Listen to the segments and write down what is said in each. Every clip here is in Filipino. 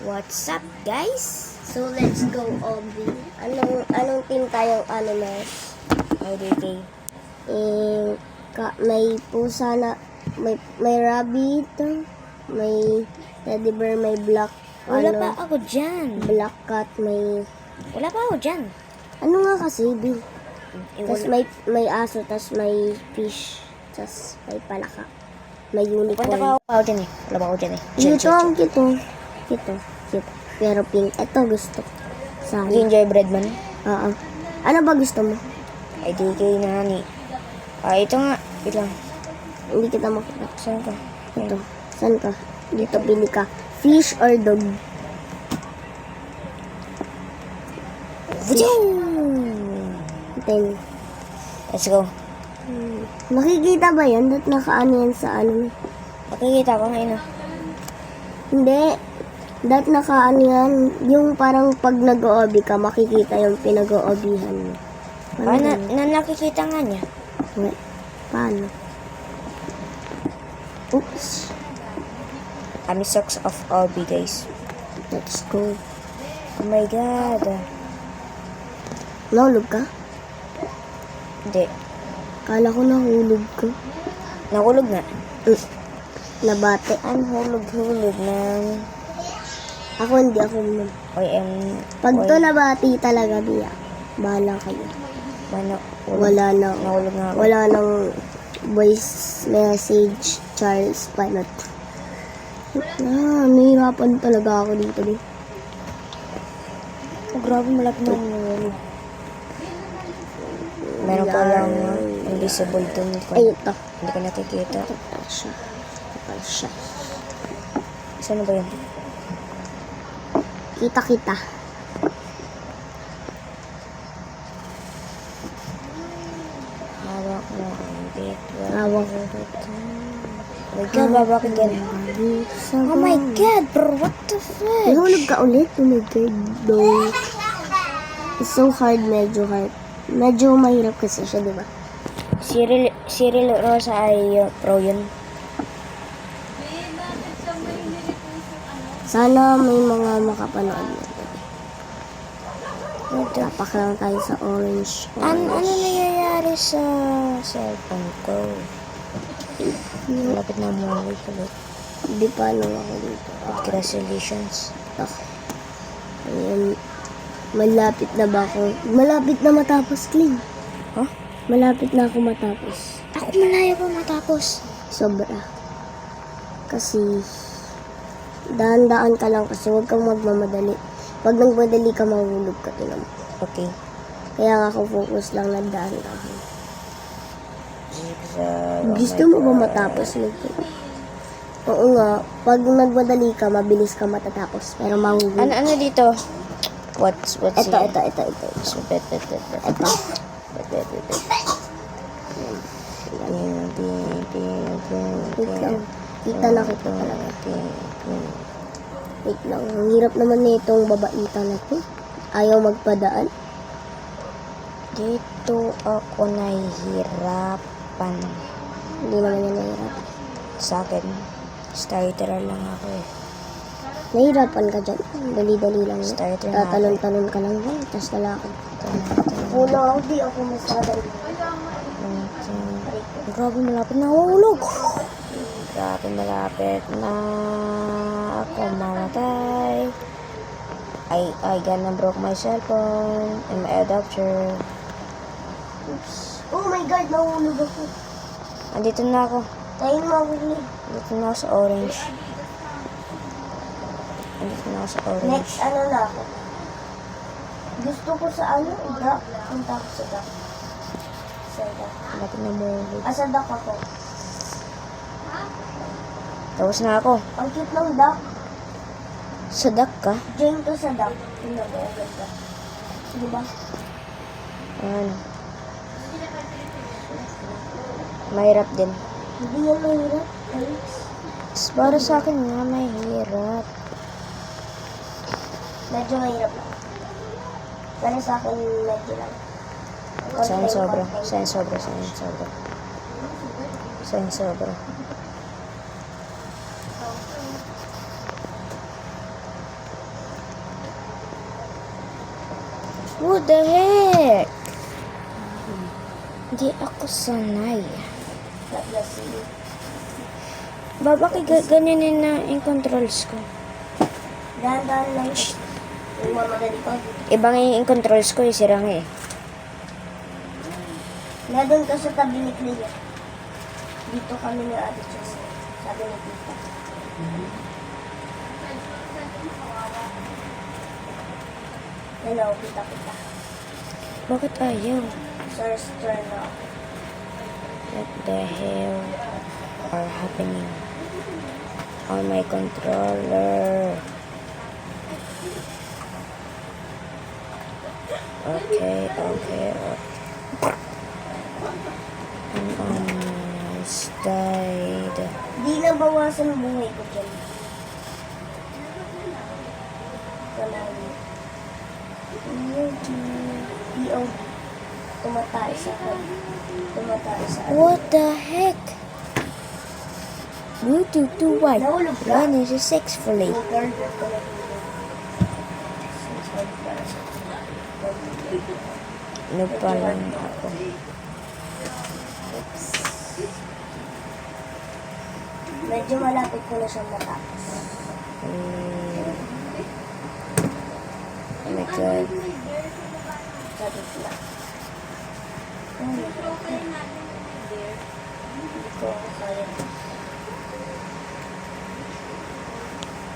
What's up, guys? So, let's go, Obi. Anong team tayong animals? IDK. May pusa na, may rabbit, may teddy bear, may black, Wala pa ako dyan. black cat, may, Wala pa ako dyan. ano nga kasi, B? Tapos may aso, tapos may fish, tapos may palaka, may Punta pa unicorn. ako dyan eh. Wala pa ako dyan eh. Ito ang cute. Pero pink. Ito gusto. Sana. Gingerbread man. Oo. Ano ba gusto mo? IDK na ni. Ito nga. Wait lang. Hindi kita makita. Saan ka? Ito. Saan ka? Dito pili ka. Fish or dog? Then, Let's go. makikita ba yan? Dapat nakaano yan sa ano? Makikita ko ngayon ah. Hindi. Dapat nakaano yan. Yung parang pag nag-o-obi ka, makikita yung pinag-o-obihan mo. Na nakikita nga niya. Wait. Paano? Oops. Kami socks of Albi guys. Let's go. Oh my god. Nahulog ka? Hindi. Kala ko nahulog ka. Nakulog na. Nabate. Ang hulog-hulog ng Ako hindi ako nun. OM. Pag to nabati talaga, Bia. Bahala kayo. Ano? Wala na. Nahulog nga ako. Wala nang voice message, Charles Panot. Nahihirapan talaga ako dito. Oh, grabe malapit na nahulog. Meron pa lang invisible doon. Ay, ito. Hindi ko nakikita. Ito pala siya. Ito pala siya. Saan ba yun? Kita-kita. Hawak mo ang gateway. Hawak. Oh my god, babak again. Oh my god, bro, what the fuck? Nahulog ka ulit? Oh my god. No. It's so hard, medyo hard. Medyo mahirap kasi siya, di ba? Cyril Rosa ay pro yun. Sana may mga makapanood nito. Tapak lang tayo sa orange. Ano nangyayari sa cellphone ko? Malapit na umuwi ko ulit. Hindi pa ano ako dito. Congratulations. Ayan. Malapit na ba ako? Malapit na matapos, Clean. Huh? Malapit na ako matapos. Ako malayo pa matapos. Sobra. Kasi, dahan-daan ka lang kasi huwag kang magmamadali. Pag nagmadali ka, mahulog ka din naman. Okay. Kaya nga ako focus lang na dahan-dahan. Zigzag. Gusto mo ba matapos nito? Oo nga, pag nagmadali ka, mabilis ka matatapos. Pero mahulog. Ano dito? What's Ito. Ito. Wait lang. Kita na kita talaga. Wait lang. Ang hirap naman na itong babaita na to. Ayaw magpadaan. Dito ako nahihirapan. Hindi naman yan nahirap. Sa akin, starter lang ako eh. Nahirapan ka dyan. Dali-dali lang. Starter na ako. Tatalon-talon ka lang dyan. Tapos lalakad. Kulang ako. Di ako masadali. Grabe malapit na hulog. Grabe malapit na ako mamatay. I gonna broke my cellphone and my adapter. Oops. Oh my God, nahulog ako. Andito na ako. Tayo mahulog. Andito na ako sa orange. Andito na ako sa orange. Next, ano na ako? Gusto ko sa ano? Duck. Punta ako sa duck. Sa duck. Malapit na mahulog. Sa duck ako. Tapos na ako. Ang cute ng duck. Sa duck ka? Join ko sa duck. Yung ganda. Diba? Ano? Mahirap din. Hindi yan mahirap. Alex. Para sa akin nga mahirap. Medyo mahirap lang. Pero sa akin, medyo lang. Saan sobra? Saan sobra? What the heck? Hindi ako sanay. Bakit ganyanin na yung controls ko? Dahan-dahan lang. Yung mamadali ko. Ibang yung controls ko, sirang eh. Nandun ka sa tabi ni Clea. Dito kami ni Ate Chess. Sabi ni Tita. Hello, kita. Bakit ayaw? First turn off. What the hell are happening on my controller? Okay. I'm almost died. Di na bawasan ang buhay ko dyan. Panalo. POD. Tumatay sa akin. What the heck? Bluetooth to what? Nahulog ka? One is successfully. Ano pa lang ako? Medyo malapit ko na siyang matapos. Oh my god. Sa gitna. Hindi ko kaya.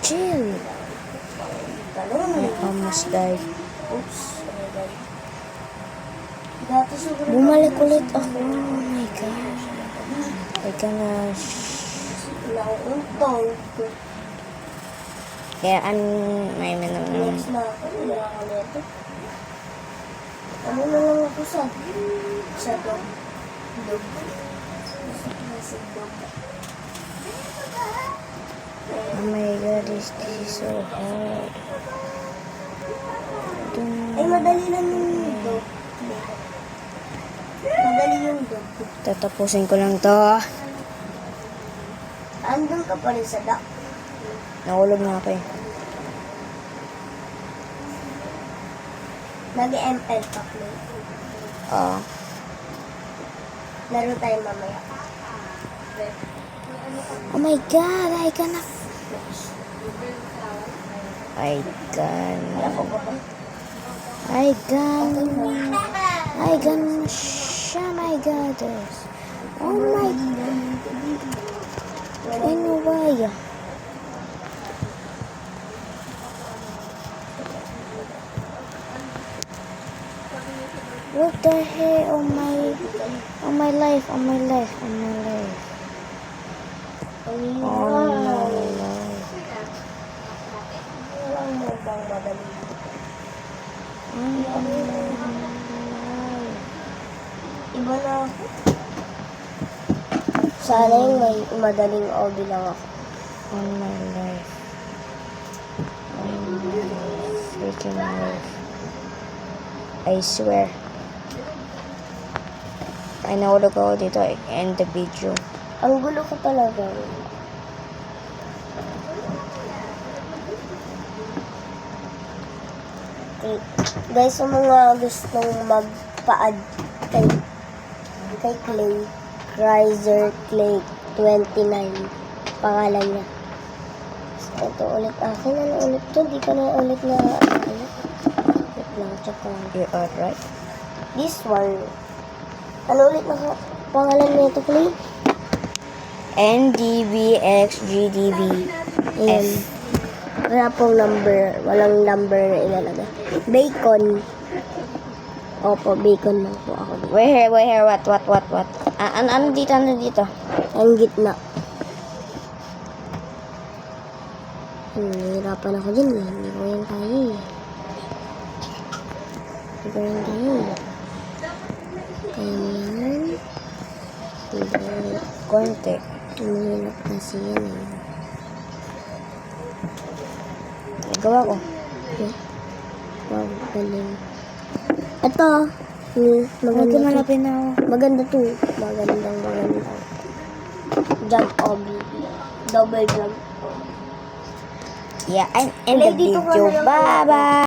Chill. Talong. I almost died. Oops. Oh my God. Dati siguro. Bumalik ulit ako. Oh my god. I gosh. Wala akong untong. Kaya may minum. Next na ako. Wala ako nito. Ano na lang ako sa dog. Dog. Sa dog. Oh my god, this is so hard. Ay, madali lang yung dog. Madali yung dog. Tatapusin ko lang to. Andun ka pa rin sa duck. Nahulog na ako eh. Nag-ML pa play. Oo. Laro tayo mamaya. Oh my god, I can shut my goddess. Oh my anyway. What the hell? Oh my life. Oh my life. Walang mo bang madali? Iba na ako. Sana yung may madaling OB lang ako. On my life. Freaking life. I swear. Ay, nahulog ako dito. End the video. Ang gulo ko talaga. Okay. Guys, sa mga gustong magpa-add kay Clay, Riser Clay 29 pangalan niya. Ito ulit akin. Ano ulit to? Di ka na ulit na wait lang, check ko lang. You are right. This one. Ano ulit na pangalan niya ito, Clay? NDBXGDB. Ayan. Wala pong number. Walang number na ilalagay. Bacon. Opo, bacon lang po ako. Wait here, what? Ano dito? Ang gitna. Nahirapan ako dyan eh. Hindi ko yan kaya eh. Kaya mo yan. Hindi. Konti. Mahirap kasi yan eh. Gawa ko. Okay. Wow, galing. Ito. Maganda to. Malapit na ako. Maganda to. Maganda. Jump obi. Double jump. Yeah, and end the Play dito ka video. na lang. Bye-bye.